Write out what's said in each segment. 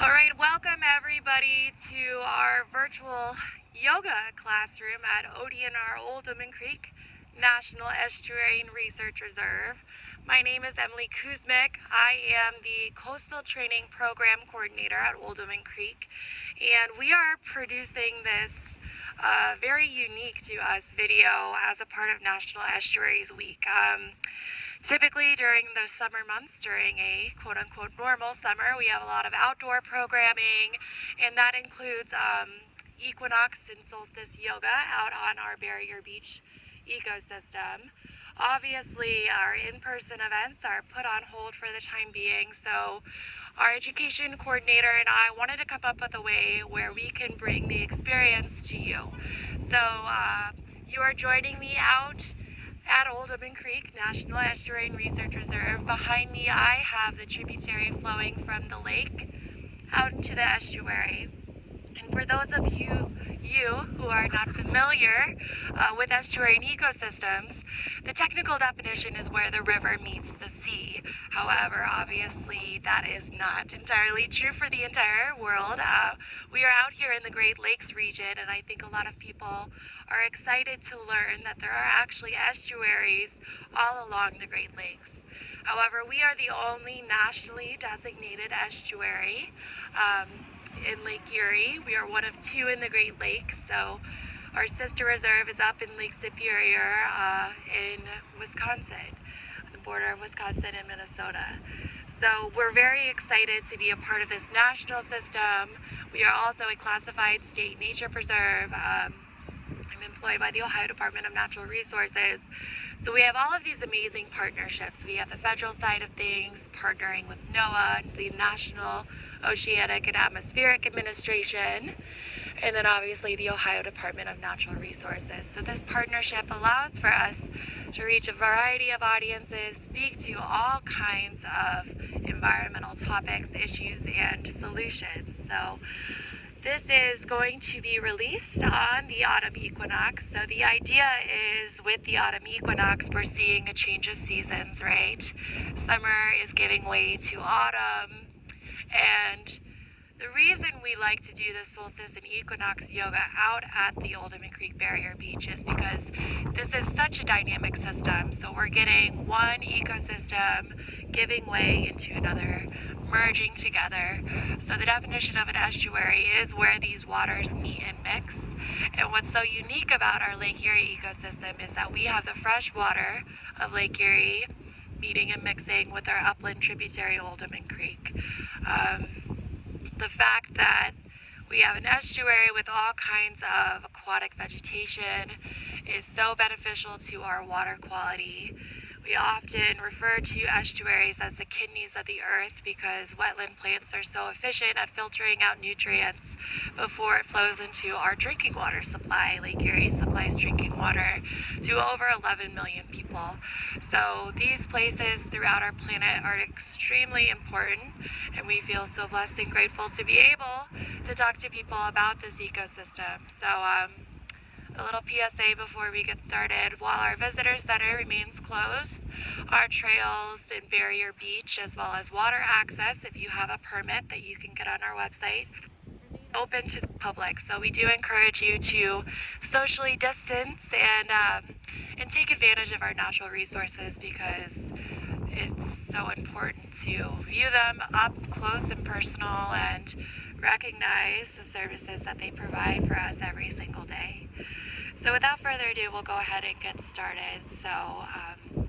All right, welcome everybody to our virtual yoga classroom at OhioDNR Old Dominion Creek National Estuarine Research Reserve. My name is Emily Kuzmic. I am the Coastal Training Program Coordinator at Old Dominion Creek, and we are producing this very unique to us video as a part of National Estuaries Week. Typically during the summer months, during a quote-unquote normal summer, we have a lot of outdoor programming, and that includes Equinox and Solstice Yoga out on our Barrier Beach ecosystem. Obviously, our in-person events are put on hold for the time being, so our education coordinator and I wanted to come up with a way where we can bring the experience to you. So you are joining me out at Old Dominion Creek National Estuarine Research Reserve. Behind me I have the tributary flowing from the lake out into the estuary. And for those of you who are not familiar with estuarine ecosystems, the technical definition is where the river meets the sea. However, obviously that is not entirely true for the entire world. We are out here in the Great Lakes region, and I think a lot of people are excited to learn that there are actually estuaries all along the Great Lakes. However, we are the only nationally designated estuary in Lake Erie. We are one of two in the Great Lakes, so our sister reserve is up in Lake Superior in Wisconsin, the border of Wisconsin and Minnesota. So we're very excited to be a part of this national system. We are also a classified state nature preserve. I'm employed by the Ohio Department of Natural Resources. So we have all of these amazing partnerships. We have the federal side of things, partnering with NOAA, the National Oceanic and Atmospheric Administration, and then obviously the Ohio Department of Natural Resources. So this partnership allows for us to reach a variety of audiences, speak to all kinds of environmental topics, issues, and solutions. So this is going to be released on the autumn equinox. So the idea is with the autumn equinox, we're seeing a change of seasons, right? Summer is giving way to autumn. And the reason we like to do the solstice and equinox yoga out at the Old Dominion Creek Barrier Beach is because this is such a dynamic system. So we're getting one ecosystem giving way into another, merging together. So the definition of an estuary is where these waters meet and mix. And what's so unique about our Lake Erie ecosystem is that we have the fresh water of Lake Erie meeting and mixing with our upland tributary Old Dominion Creek. The fact that we have an estuary with all kinds of aquatic vegetation is so beneficial to our water quality. We often refer to estuaries as the kidneys of the earth because wetland plants are so efficient at filtering out nutrients before it flows into our drinking water supply. Lake Erie supplies drinking water to over 11 million people. So these places throughout our planet are extremely important, and we feel so blessed and grateful to be able to talk to people about this ecosystem. So a little PSA before we get started. While our visitor center remains closed, our trails and Barrier Beach, as well as water access, if you have a permit that you can get on our website, open to the public. So we do encourage you to socially distance and take advantage of our natural resources because it's so important to view them up close and personal and recognize the services that they provide for us every single day. So without further ado, we'll go ahead and get started. So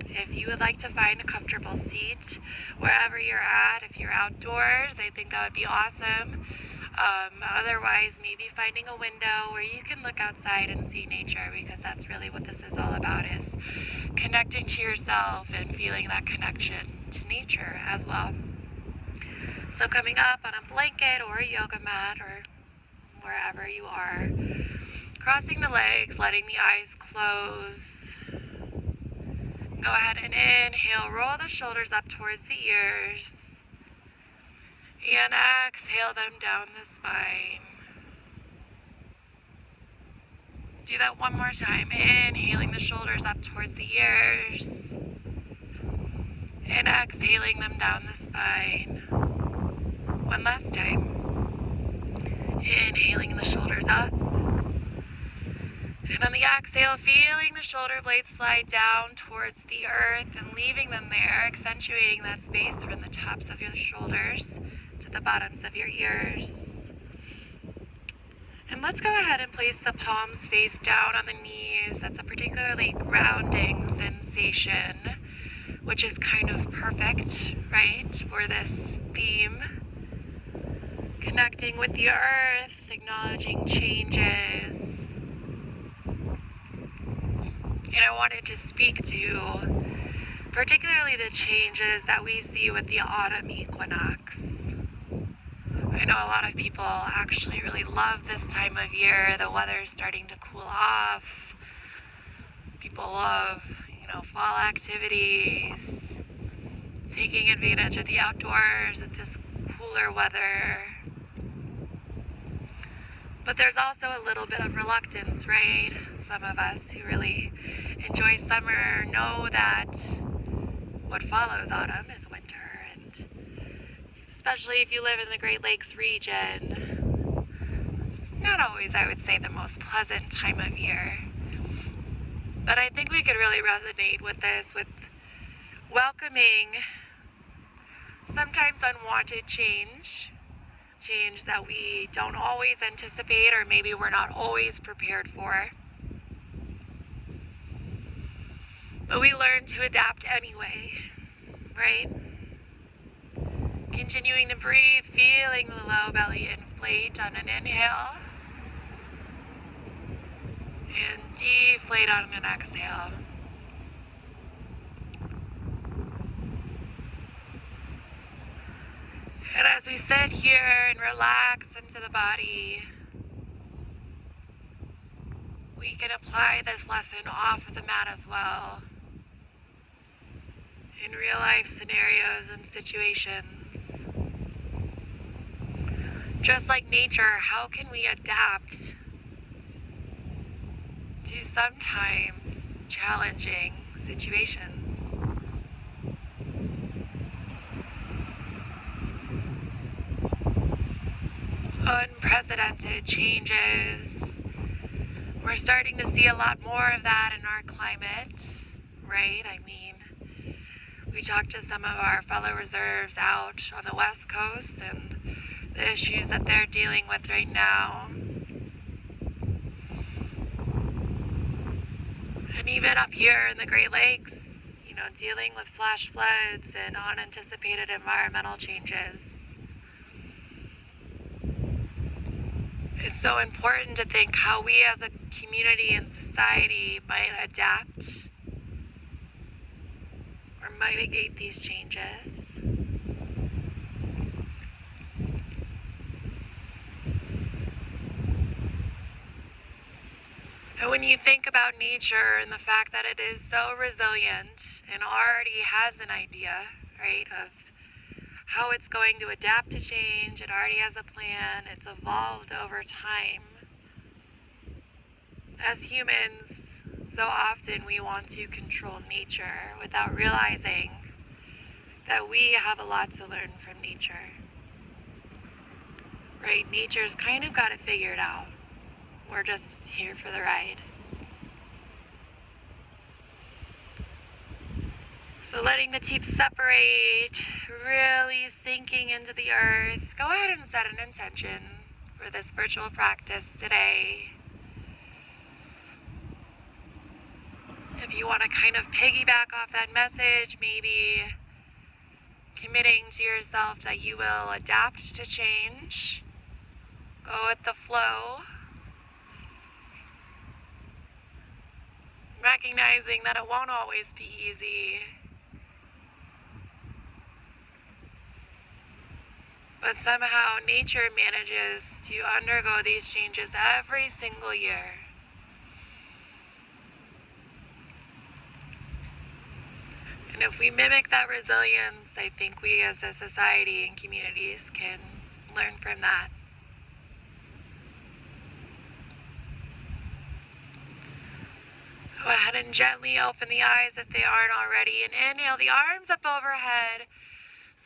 if you would like to find a comfortable seat wherever you're at, if you're outdoors, I think that would be awesome. Otherwise, maybe finding a window where you can look outside and see nature, because that's really what this is all about, is connecting to yourself and feeling that connection to nature as well. So coming up on a blanket or a yoga mat or wherever you are, crossing the legs, letting the eyes close. Go ahead and inhale, roll the shoulders up towards the ears. And exhale them down the spine. Do that one more time. Inhaling the shoulders up towards the ears. And exhaling them down the spine. One last time. Inhaling the shoulders up. And on the exhale, feeling the shoulder blades slide down towards the earth and leaving them there, accentuating that space from the tops of your shoulders to the bottoms of your ears. And let's go ahead and place the palms face down on the knees. That's a particularly grounding sensation, which is kind of perfect, right, for this theme. Connecting with the earth, acknowledging changes. And I wanted to speak to particularly the changes that we see with the autumn equinox. I know a lot of people actually really love this time of year. The weather is starting to cool off. People love, fall activities, taking advantage of the outdoors with this cooler weather. But there's also a little bit of reluctance, right? Some of us who really enjoy summer know that what follows autumn is winter, and especially if you live in the Great Lakes region, not always, I would say, the most pleasant time of year. But I think we could really resonate with this, with welcoming sometimes unwanted change that we don't always anticipate, or maybe we're not always prepared for. But we learn to adapt anyway, right? Continuing to breathe, feeling the low belly inflate on an inhale, and deflate on an exhale. And as we sit here and relax into the body, we can apply this lesson off of the mat as well, in real life scenarios and situations. Just like nature, how can we adapt to sometimes challenging situations? Unprecedented changes. We're starting to see a lot more of that in our climate, right? I mean, we talked to some of our fellow reserves out on the West Coast and the issues that they're dealing with right now. And even up here in the Great Lakes, dealing with flash floods and unanticipated environmental changes. It's so important to think how we as a community and society might adapt or mitigate these changes. And when you think about nature and the fact that it is so resilient and already has an idea, right, of how it's going to adapt to change, it already has a plan, it's evolved over time. As humans, so often we want to control nature without realizing that we have a lot to learn from nature. Right? Nature's kind of got it figured out. We're just here for the ride. So letting the teeth separate, really sinking into the earth. Go ahead and set an intention for this virtual practice today. If you want to kind of piggyback off that message, maybe committing to yourself that you will adapt to change, go with the flow, recognizing that it won't always be easy, but somehow nature manages to undergo these changes every single year. And if we mimic that resilience, I think we as a society and communities can learn from that. Go ahead and gently open the eyes if they aren't already, and inhale the arms up overhead.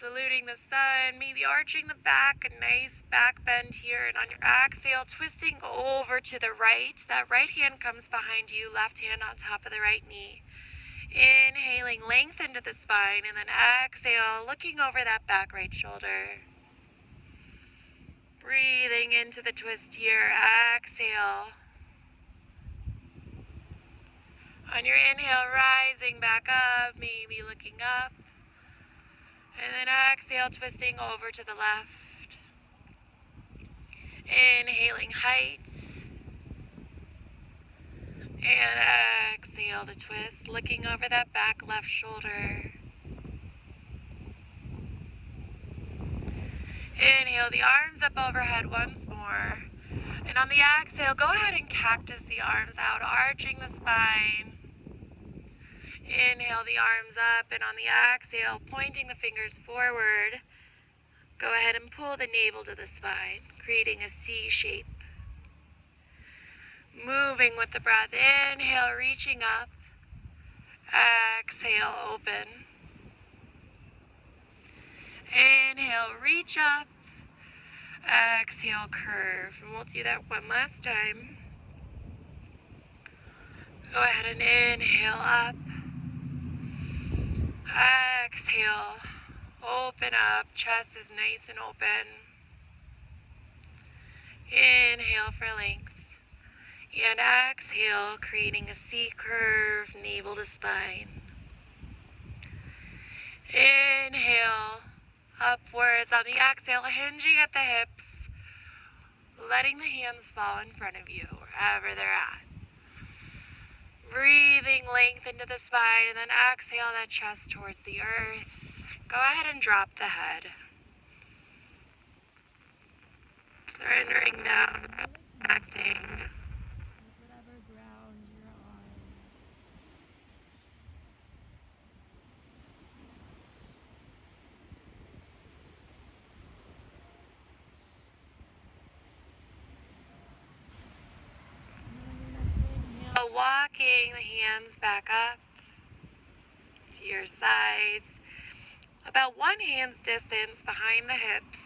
Saluting the sun, maybe arching the back, a nice back bend here. And on your exhale, twisting over to the right. That right hand comes behind you, left hand on top of the right knee. Inhaling, length into the spine, and then exhale, looking over that back right shoulder. Breathing into the twist here, exhale. On your inhale, rising back up, maybe looking up. And then exhale, twisting over to the left. Inhaling height. And exhale to twist, looking over that back left shoulder. Inhale the arms up overhead once more. And on the exhale, go ahead and cactus the arms out, arching the spine. Inhale the arms up, and on the exhale, pointing the fingers forward. Go ahead and pull the navel to the spine, creating a C shape. Moving with the breath. Inhale, reaching up. Exhale, open. Inhale, reach up. Exhale, curve. And we'll do that one last time. Go ahead and inhale up. Exhale, open up. Chest is nice and open. Inhale for length. And exhale, creating a C curve, navel to spine. Inhale, upwards. On the exhale, hinging at the hips, letting the hands fall in front of you, wherever they're at. Breathing length into the spine, and then exhale that chest towards the earth. Go ahead and drop the head. Surrendering down, connecting. Whatever ground you're on. Walking the hands back up to your sides, about one hand's distance behind the hips.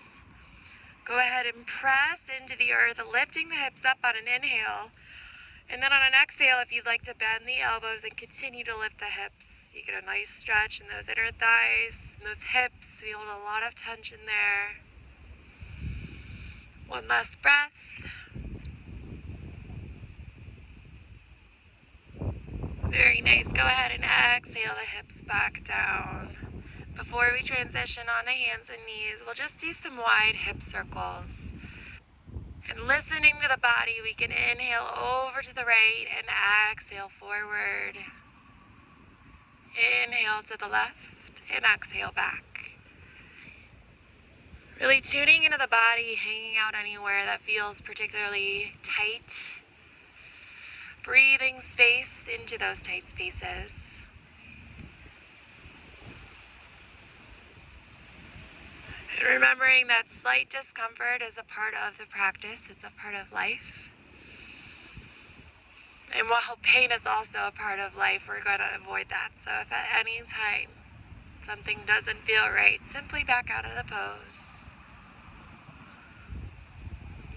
Go ahead and press into the earth, lifting the hips up on an inhale. And then on an exhale, if you'd like to bend the elbows and continue to lift the hips, you get a nice stretch in those inner thighs and those hips. We hold a lot of tension there. One last breath. Very nice. Go ahead and exhale the hips back down. Before we transition on to hands and knees, we'll just do some wide hip circles. And listening to the body, we can inhale over to the right and exhale forward. Inhale to the left and exhale back. Really tuning into the body, hanging out anywhere that feels particularly tight. Breathing space into those tight spaces. And remembering that slight discomfort is a part of the practice, it's a part of life. And while pain is also a part of life, we're going to avoid that. So if at any time something doesn't feel right, simply back out of the pose.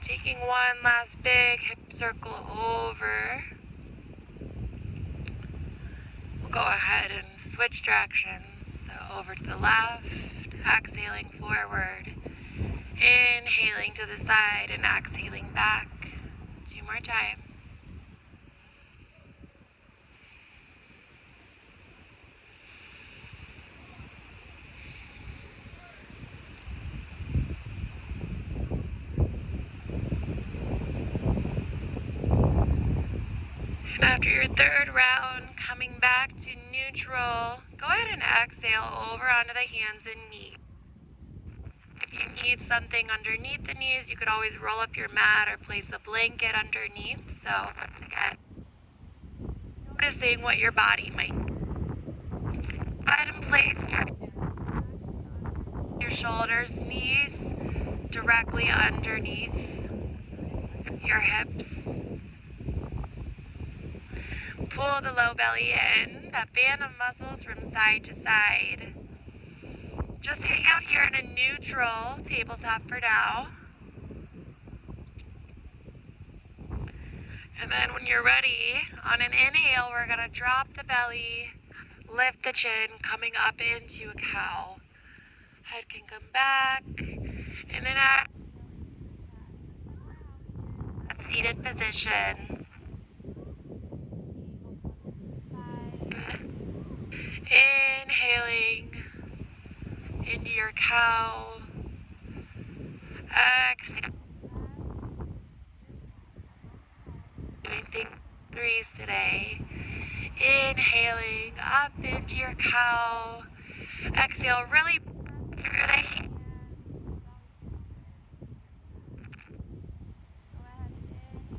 Taking one last big hip circle over. We'll go ahead and switch directions. So over to the left, exhaling forward. Inhaling to the side and exhaling back. 2 more times. And after your third round, coming back to neutral, go ahead and exhale over onto the hands and knees. If you need something underneath the knees, you could always roll up your mat or place a blanket underneath. So once again, noticing what your body might need. Go ahead and place your shoulders, knees directly underneath your hips. Pull the low belly in, that band of muscles from side to side. Just hang out here you're in a neutral tabletop for now. And then when you're ready, on an inhale, we're going to drop the belly, lift the chin, coming up into a cow. Head can come back, and then at seated position. Inhaling into your cow. Exhale. Doing things threes today. Inhaling up into your cow. Exhale, really through the hands.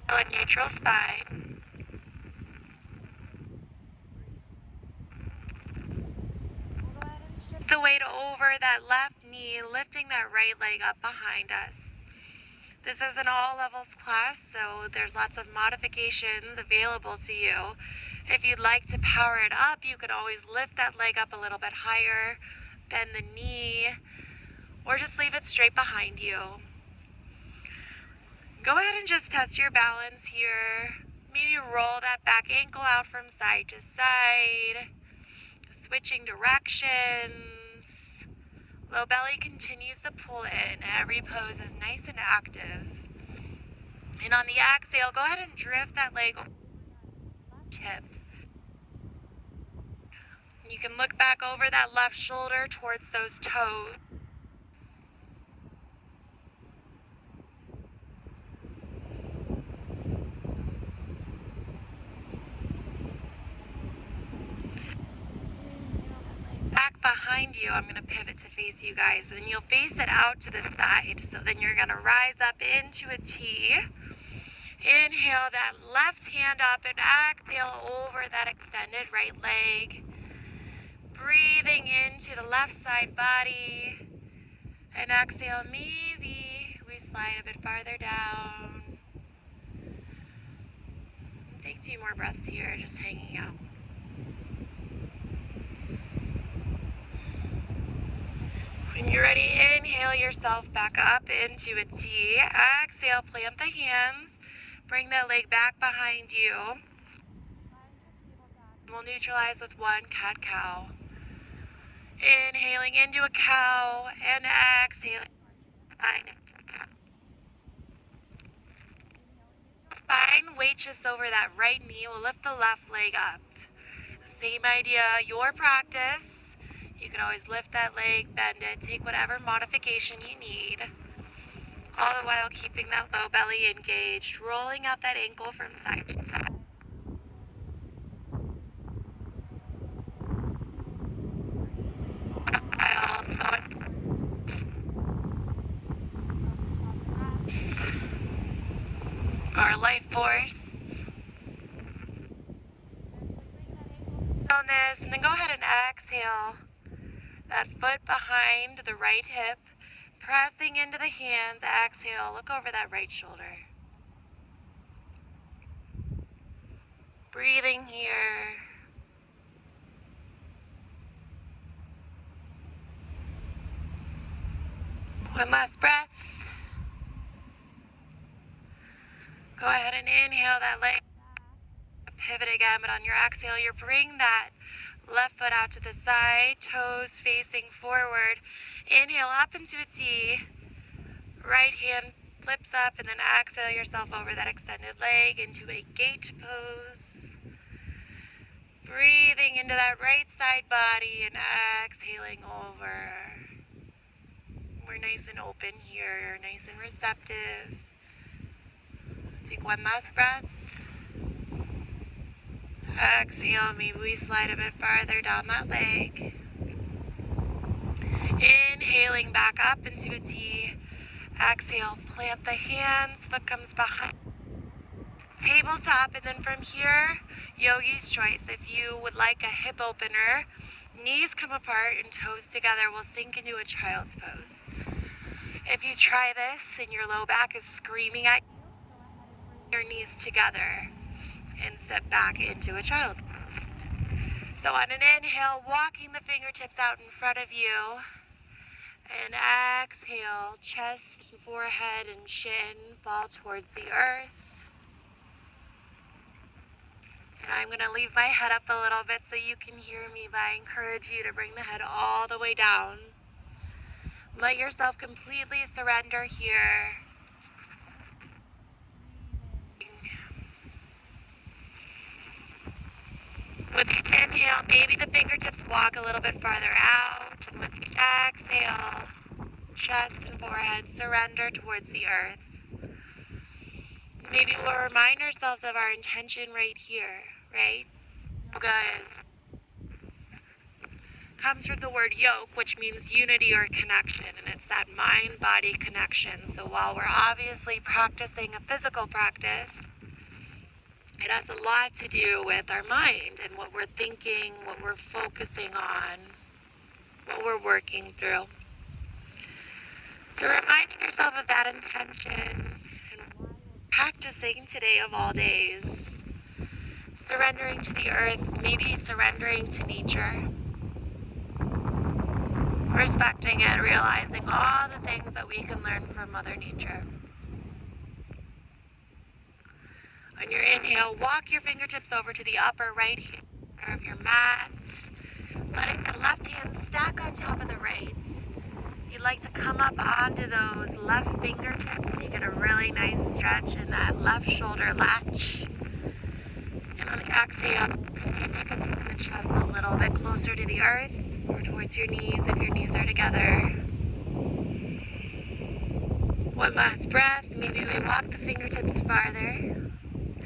A neutral spine. The weight over that left knee, lifting that right leg up behind us. This is an all levels class, so there's lots of modifications available to you. If you'd like to power it up, you could always lift that leg up a little bit higher, bend the knee, or just leave it straight behind you. Go ahead and just test your balance here. Maybe roll that back ankle out from side to side, switching directions. Low belly continues to pull in. Every pose is nice and active. And on the exhale, go ahead and drift that leg tip. You can look back over that left shoulder towards those toes. Back behind you, I'm going to pivot to face you guys. And then you'll face it out to the side. So then you're going to rise up into a T. Inhale that left hand up and exhale over that extended right leg. Breathing into the left side body. And exhale, maybe we slide a bit farther down. Take 2 more breaths here, just hanging out. When you're ready, inhale yourself back up into a T. Exhale, plant the hands. Bring that leg back behind you. We'll neutralize with 1 cat-cow. Inhaling into a cow and exhaling. Spine weight shifts over that right knee. We'll lift the left leg up. Same idea, your practice. You can always lift that leg, bend it, take whatever modification you need. All the while keeping that low belly engaged, rolling out that ankle from side to side. Our life force. Stillness, and then go ahead and exhale. That foot behind the right hip, pressing into the hands. Exhale, look over that right shoulder. Breathing here. One last breath. Go ahead and inhale that leg. Pivot again, but on your exhale, you bring that left foot out to the side, toes facing forward. Inhale up into a T. Right hand flips up, and then exhale yourself over that extended leg into a gate pose. Breathing into that right side body and exhaling over. We're nice and open here, nice and receptive. Take 1 last breath. Exhale, maybe we slide a bit farther down that leg. Inhaling back up into a T. Exhale, plant the hands, foot comes behind. Tabletop, and then from here, yogi's choice. If you would like a hip opener, knees come apart and toes together will sink into a child's pose. If you try this and your low back is screaming at your knees together and sit back into a child's pose. So on an inhale, walking the fingertips out in front of you. And exhale, chest, forehead, and chin fall towards the earth. And I'm going to leave my head up a little bit so you can hear me, but I encourage you to bring the head all the way down. Let yourself completely surrender here. With each inhale, maybe the fingertips walk a little bit farther out. And with each exhale, chest and forehead surrender towards the earth. Maybe we'll remind ourselves of our intention right here, right? Yoga comes from the word yoke, which means unity or connection, and it's that mind-body connection. So while we're obviously practicing a physical practice, it has a lot to do with our mind and what we're thinking, what we're focusing on, what we're working through. So reminding yourself of that intention and why we're practicing today of all days. Surrendering to the earth, maybe surrendering to nature. Respecting it, realizing all the things that we can learn from Mother Nature. On your inhale, walk your fingertips over to the upper right corner of your mat, letting the left hand stack on top of the right. You'd like to come up onto those left fingertips. You get a really nice stretch in that left shoulder latch. And on the exhale, see if you can send the chest a little bit closer to the earth or towards your knees if your knees are together. One last breath. Maybe we walk the fingertips farther.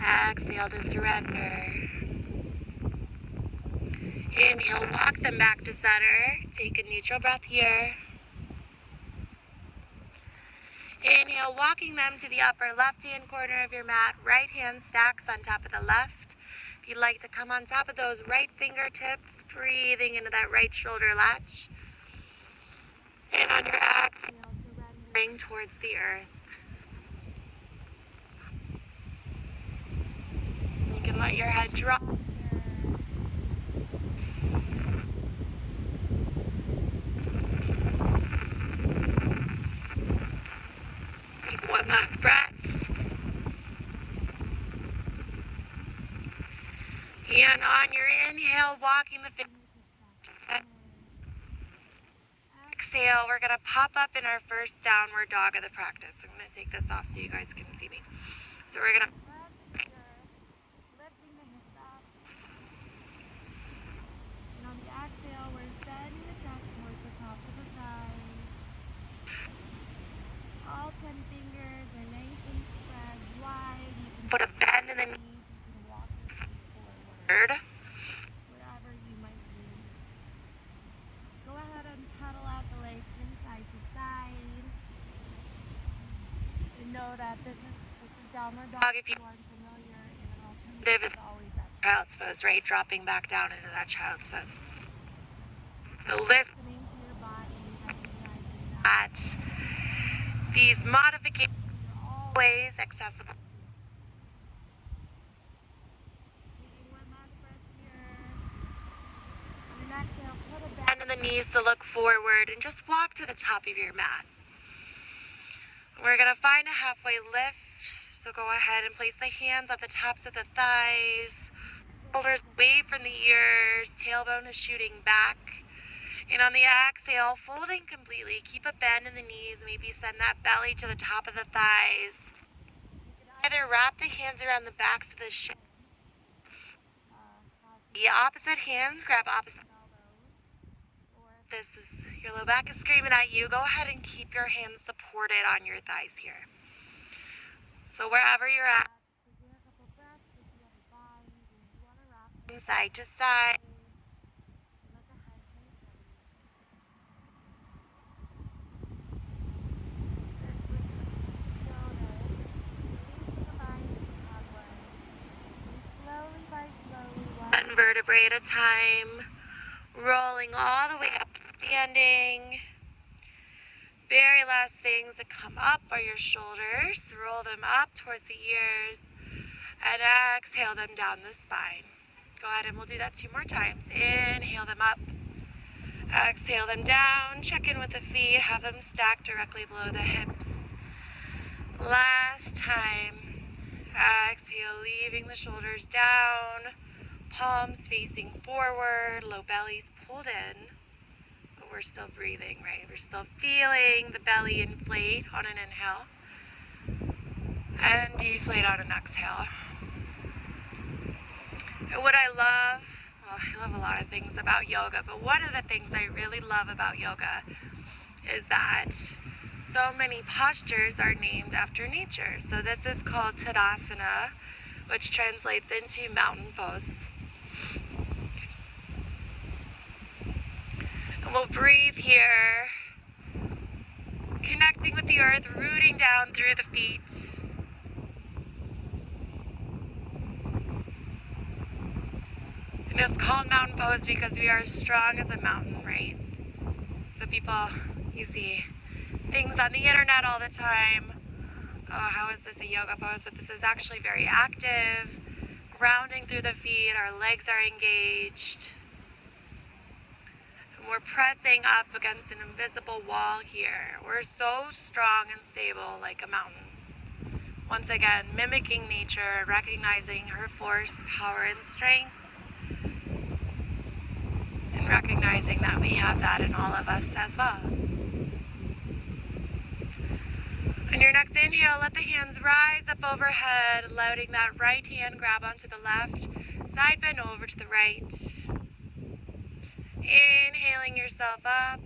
Exhale to surrender. Inhale, walk them back to center. Take a neutral breath here. Inhale, walking them to the upper left-hand corner of your mat. Right hand stacks on top of the left. If you'd like to come on top of those right fingertips, breathing into that right shoulder latch. And on your exhale, surrendering towards the earth. You can let your head drop. Take one last breath. And on your inhale, walking the fingertips back. Exhale, we're going to pop up in our first downward dog of the practice. I'm going to take this off so you guys can see me. So we're going to lifting the hips up. And on the exhale, we're sending the chest towards the tops of the thighs. All 10 fingers are nice and spread wide. You can put a bend in the knees. You can walk your feet forward. Wherever you might be. Go ahead and pedal out the legs from side to side. And know that this is downward dog. If you aren't familiar, and an alternative is always that child's pose, right? Dropping back down into that child's pose. So listening to your body, recognizing that these modifications are always accessible. Taking one last breath here. On an exhale, put a bend in the knees to look forward and just walk to the top of your mat. We're going to find a halfway lift. So go ahead and place the hands at the tops of the thighs. Shoulders away from the ears. Tailbone is shooting back. And on the exhale, folding completely. Keep a bend in the knees. Maybe send that belly to the top of the thighs. You can either wrap the hands around the backs of the shins. The opposite hands grab opposite elbows. Or if this is your low back is screaming at you, go ahead and keep your hands supported on your thighs here. So wherever you're at, taking a couple breaths if you have a bind and you want to rock from side to side. And let the head hang steady. And with stillness, releasing the mind to the cobweb. And slowly by slowly, one vertebrae at a time, rolling all the way up to standing. Very last things that come up are your shoulders. Roll them up towards the ears and exhale them down the spine. Go ahead and we'll do that 2 more times. Inhale them up Exhale them down, check in with the feet, have them stacked directly below the hips. Last time. Exhale, leaving the shoulders down, palms facing forward, low belly's pulled in, but we're still breathing, right? We're still feeling the belly inflate on an inhale and deflate on an exhale. And what I love, well, I love a lot of things about yoga, but one of the things I really love about yoga is that so many postures are named after nature. So this is called Tadasana, which translates into mountain pose. And we'll breathe here, connecting with the earth, rooting down through the feet. And it's called mountain pose because we are strong as a mountain, right? So people, you see things on the internet all the time. Oh, how is this a yoga pose? But this is actually very active, grounding through the feet, our legs are engaged. And we're pressing up against an invisible wall here. We're so strong and stable like a mountain. Once again, mimicking nature, recognizing her force, power, and strength. And recognizing that we have that in all of us as well. On your next inhale, let the hands rise up overhead, letting that right hand grab onto the left, side bend over to the right. Inhaling yourself up.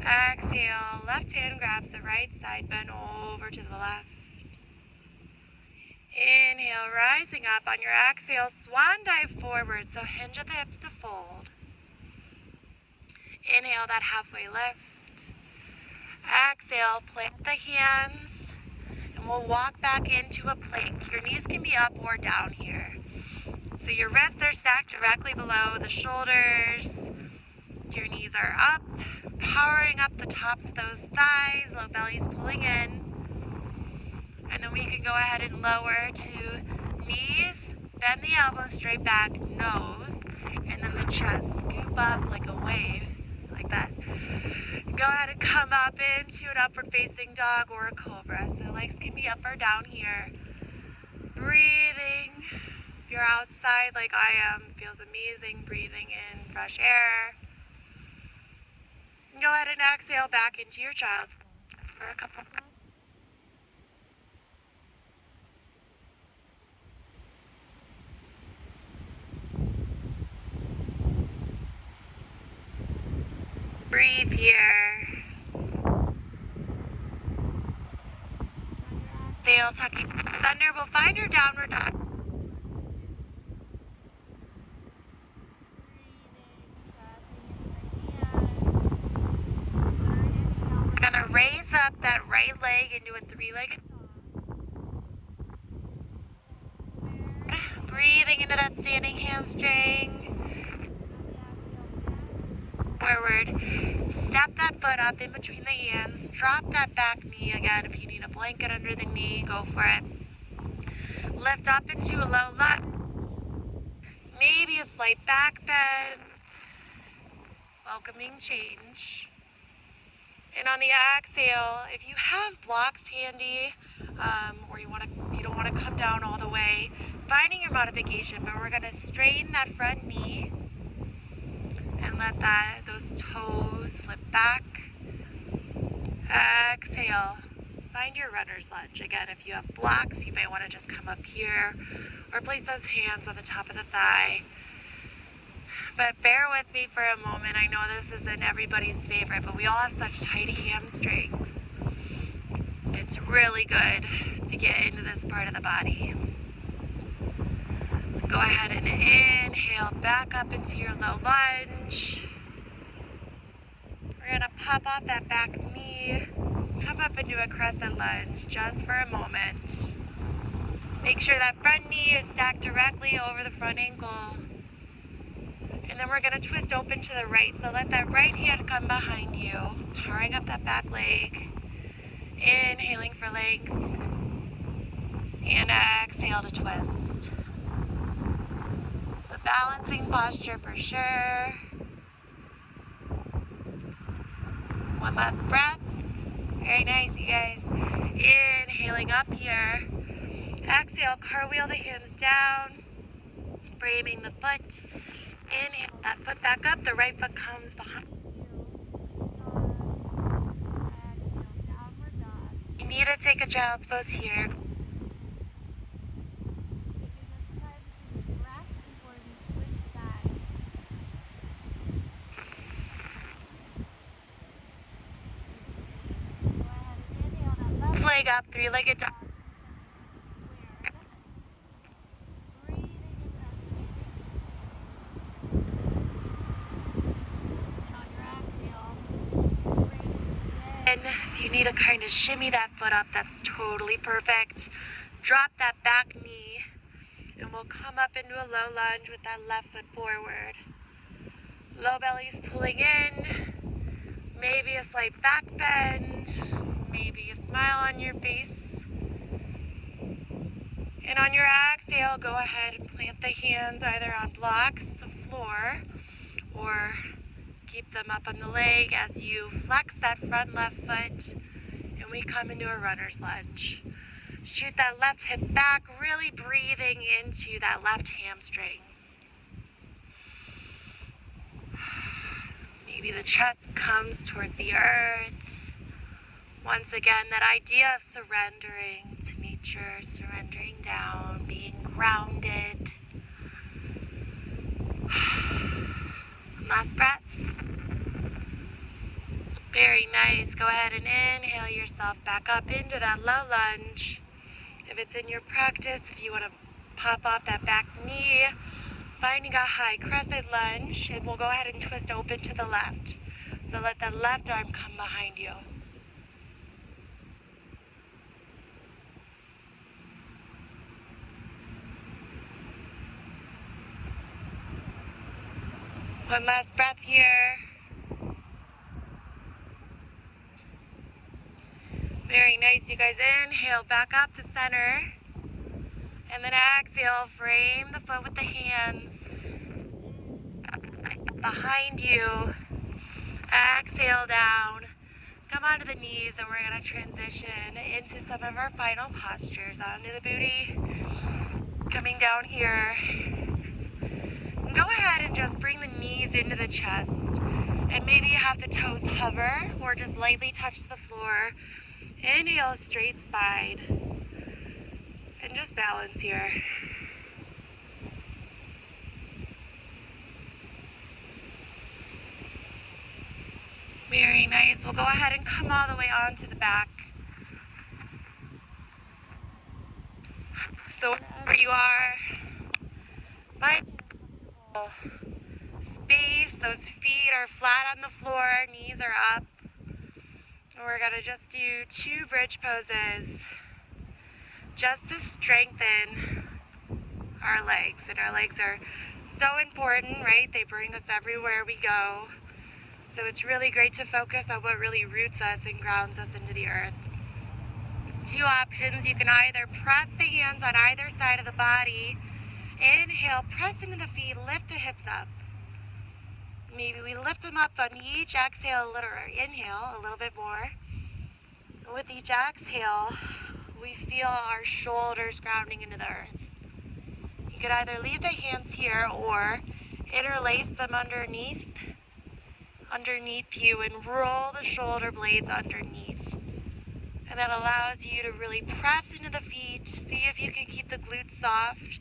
Exhale, left hand grabs the right, side bend over to the left. Inhale, rising up. On your exhale, swan dive forward, so hinge at the hips to fold. Inhale that halfway lift. Exhale, plant the hands, and we'll walk back into a plank. Your knees can be up or down here. So your wrists are stacked directly below the shoulders. Your knees are up, powering up the tops of those thighs, low belly's pulling in. And then we can go ahead and lower to knees, bend the elbows straight back, nose, and then the chest scoop up like a wave, like that. Go ahead and come up into an upward facing dog or a cobra. So legs can be up or down here. Breathing. If you're outside like I am, it feels amazing. Breathing in fresh air. And go ahead and exhale back into your child's pose for a couple more. Breathe here. Exhale, tucking under. We'll find your downward dog. We're gonna raise up that right leg into a three-legged dog. Breathing into that standing hamstring. Forward. Step that foot up in between the hands. Drop that back knee again. If you need a blanket under the knee, go for it. Lift up into a low lunge. Maybe a slight back bend. Welcoming change. And on the exhale, if you have blocks handy, or you don't want to come down all the way, finding your modification, but we're going to straighten that front knee. And let those toes flip back. Exhale. Find your runner's lunge. Again, if you have blocks, you may want to just come up here or place those hands on the top of the thigh. But bear with me for a moment. I know this isn't everybody's favorite, but we all have such tight hamstrings. It's really good to get into this part of the body. Go ahead and inhale back up into your low lunge. We're going to pop off that back knee. Come up into a crescent lunge just for a moment. Make sure that front knee is stacked directly over the front ankle. And then we're going to twist open to the right. So let that right hand come behind you, powering up that back leg. Inhaling for length. And exhale to twist. Balancing posture for sure. One last breath. Very nice, you guys. Inhaling up here. Exhale, cartwheel the hands down, framing the foot. Inhale that foot back up. The right foot comes behind. You need to take a child's pose here. Leg up, three-legged dog. And if you need to kind of shimmy that foot up, that's totally perfect. Drop that back knee, and we'll come up into a low lunge with that left foot forward. Low belly's pulling in, maybe a slight back bend, maybe a smile on your face. And on your exhale, go ahead and plant the hands either on blocks, the floor, or keep them up on the leg as you flex that front left foot, and we come into a runner's lunge. Shoot that left hip back, really breathing into that left hamstring. Maybe the chest comes towards the earth. Once again, that idea of surrendering to nature, surrendering down, being grounded. One last breath. Very nice. Go ahead and inhale yourself back up into that low lunge. If it's in your practice, if you want to pop off that back knee, finding a high crescent lunge, and we'll go ahead and twist open to the left. So let that left arm come behind you. One last breath here. Very nice, you guys. Inhale back up to center. And then exhale, frame the foot with the hands behind you. Exhale down. Come onto the knees, and we're going to transition into some of our final postures. Onto the booty. Coming down here. And go ahead and just bring the knees into the chest. And maybe you have the toes hover or just lightly touch the floor. Inhale, straight spine. And just balance here. Very nice. We'll go ahead and come all the way onto the back. So wherever you are, find space. Those feet are flat on the floor, knees are up. And we're gonna just do 2 bridge poses just to strengthen our legs. And our legs are so important, right? They bring us everywhere we go. So it's really great to focus on what really roots us and grounds us into the earth. 2 options. You can either press the hands on either side of the body. Inhale, press into the feet, lift the hips up. Maybe we lift them up on each exhale a little, or inhale a little bit more. With each exhale, we feel our shoulders grounding into the earth. You could either leave the hands here or interlace them underneath you and roll the shoulder blades underneath. And that allows you to really press into the feet, see if you can keep the glutes soft,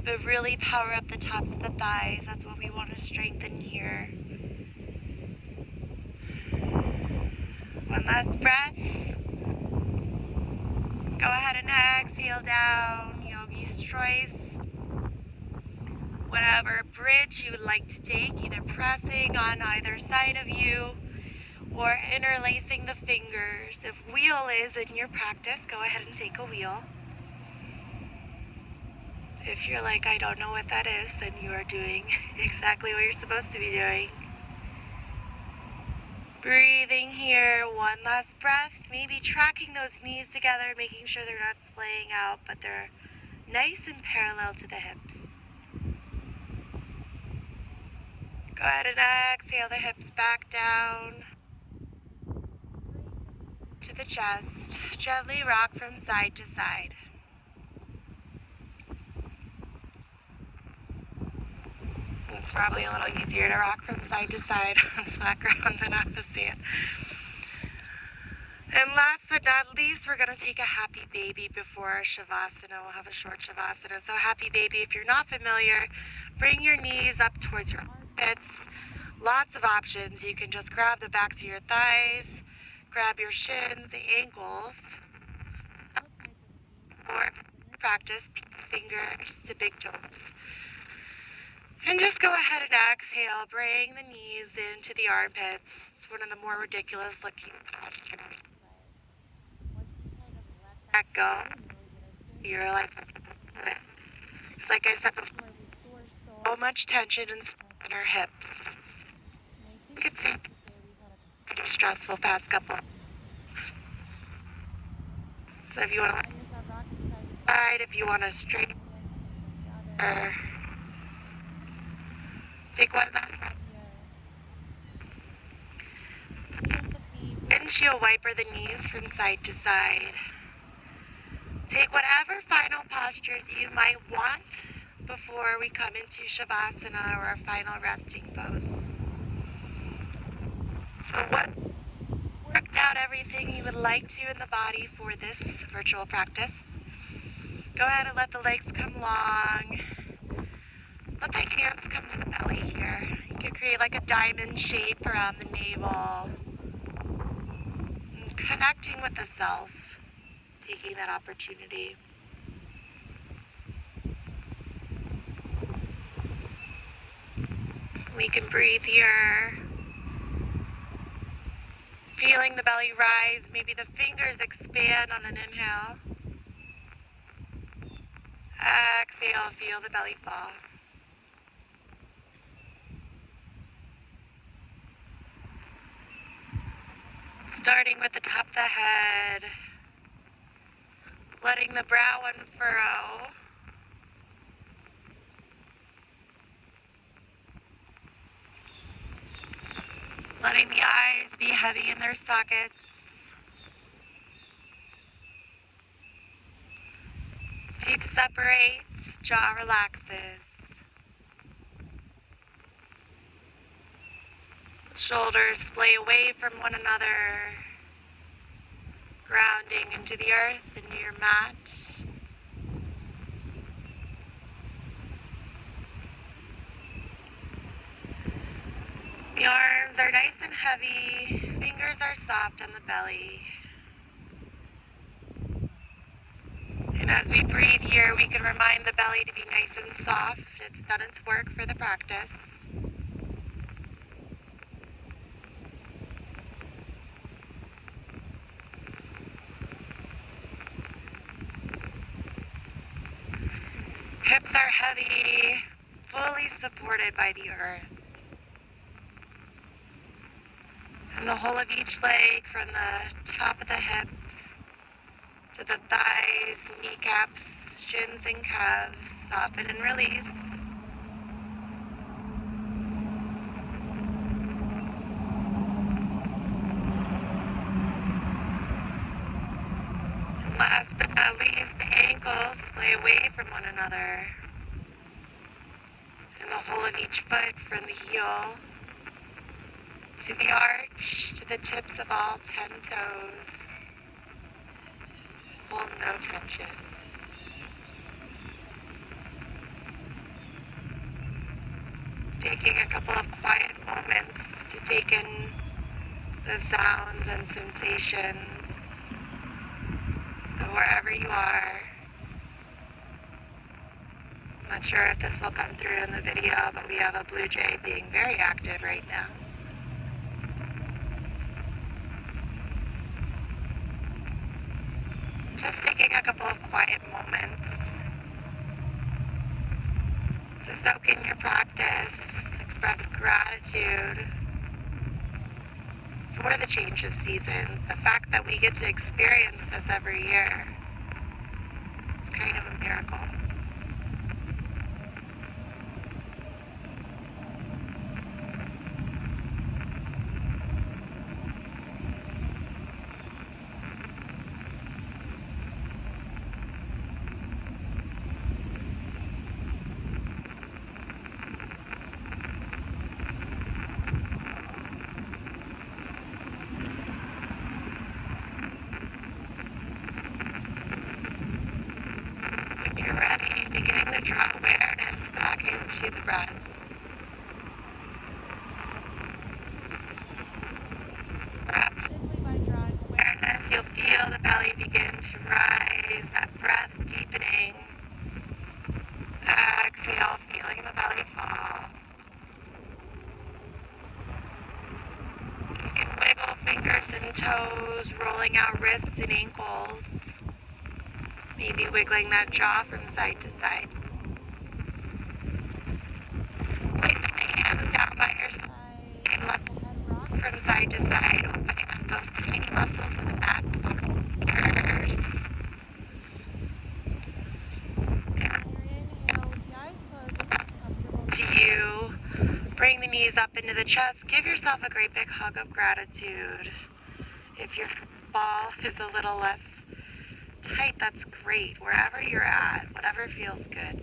but really power up the tops of the thighs. That's what we want to strengthen here. One last breath. Go ahead and exhale down, yogi's choice. Whatever bridge you would like to take, either pressing on either side of you or interlacing the fingers. If wheel is in your practice, go ahead and take a wheel. If you're like, I don't know what that is, then you are doing exactly what you're supposed to be doing. Breathing here, one last breath. Maybe tracking those knees together, making sure they're not splaying out, but they're nice and parallel to the hips. Go ahead and exhale the hips back down. to the chest. Gently rock from side to side. It's probably a little easier to rock from side to side on flat ground than opposite. And last but not least, we're going to take a happy baby before our Shavasana. We'll have a short Shavasana. So happy baby, if you're not familiar, bring your knees up towards your armpits. Lots of options. You can just grab the backs of your thighs, grab your shins, the ankles, or practice fingers to big toes. And just go ahead and exhale. Bring the knees into the armpits. It's one of the more ridiculous looking postures. Let go. You realize it's like I said before, so much tension in our hips. You can see pretty stressful past couple. So if you want to side, if you want to straighten, or take one last one. Windshield wiper the knees from side to side. Take whatever final postures you might want before we come into Shavasana or our final resting pose. So once you've worked out everything you would like to in the body for this virtual practice, go ahead and let the legs come long. Let the hands come to the belly here. You can create like a diamond shape around the navel. And connecting with the self. Taking that opportunity. We can breathe here. Feeling the belly rise, maybe the fingers expand on an inhale. Exhale, feel the belly fall. Starting with the top of the head. Letting the brow unfurrow. Letting the eyes be heavy in their sockets. Teeth separates, jaw relaxes. Shoulders splay away from one another. Grounding into the earth, into your mat. The arms are nice and heavy, fingers are soft on the belly. And as we breathe here, we can remind the belly to be nice and soft. It's done its work for the practice. Hips are heavy, fully supported by the earth. And the whole of each leg, from the top of the hip to the thighs, kneecaps, shins and calves, soften and release. Last but not least, the ankles splay away from one another. And the whole of each foot, from the heel to the arch, to the tips of all 10 toes. Hold no tension. Taking a couple of quiet moments to take in the sounds and sensations of wherever you are. I'm not sure if this will come through in the video, but we have a blue jay being very active right now. Just taking a couple of quiet moments to soak in your practice, express gratitude for the change of seasons, the fact that we get to experience this every year. It's kind of a miracle. back into the breath. Simply by drawing Awareness, you'll feel the belly begin to rise, that breath deepening. Exhale, feeling the belly fall. You can wiggle fingers and toes, rolling out wrists and ankles. Maybe wiggling that jaw from side to side. Placing the hands down by your side and let the head rock from side to side, opening up those tiny muscles in the back. Fingers. To you, bring the knees up into the chest. Give yourself a great big hug of gratitude. If your ball is a little less tight, that's great. Wherever you're at, whatever feels good.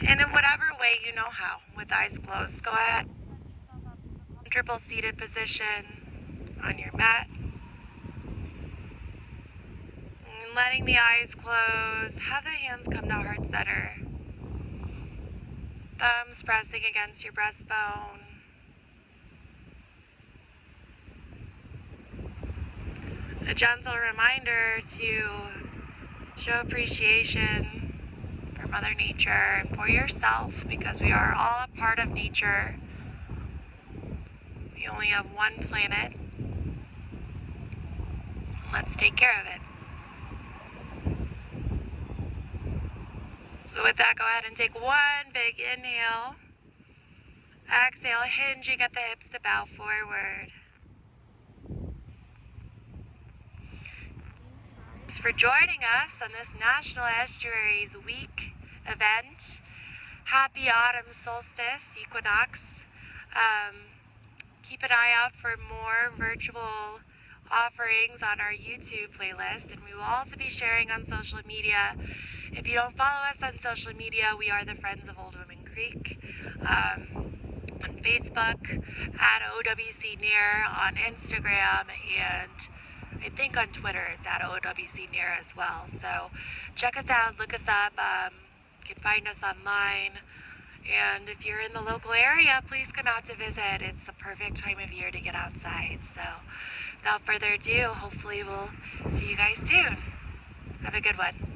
And in whatever way you know how, with eyes closed, go ahead. Comfortable seated position on your mat. And letting the eyes close, have the hands come to heart center. Thumbs pressing against your breastbone. A gentle reminder to show appreciation for Mother Nature and for yourself, because we are all a part of nature. We only have one planet. Let's take care of it. So with that, go ahead and take one big inhale. Exhale, hinging at the hips to bow forward. Thanks for joining us on this National Estuaries Week event. Happy autumn solstice, equinox. Keep an eye out for more virtual offerings on our YouTube playlist, and we will also be sharing on social media. If you don't follow us on social media, we are the Friends of Old Women Creek. On Facebook, at OWCNear, on Instagram, and I think on Twitter it's at OWCNear as well. So check us out, look us up. You can find us online. And if you're in the local area, please come out to visit. It's the perfect time of year to get outside. So without further ado, hopefully we'll see you guys soon. Have a good one.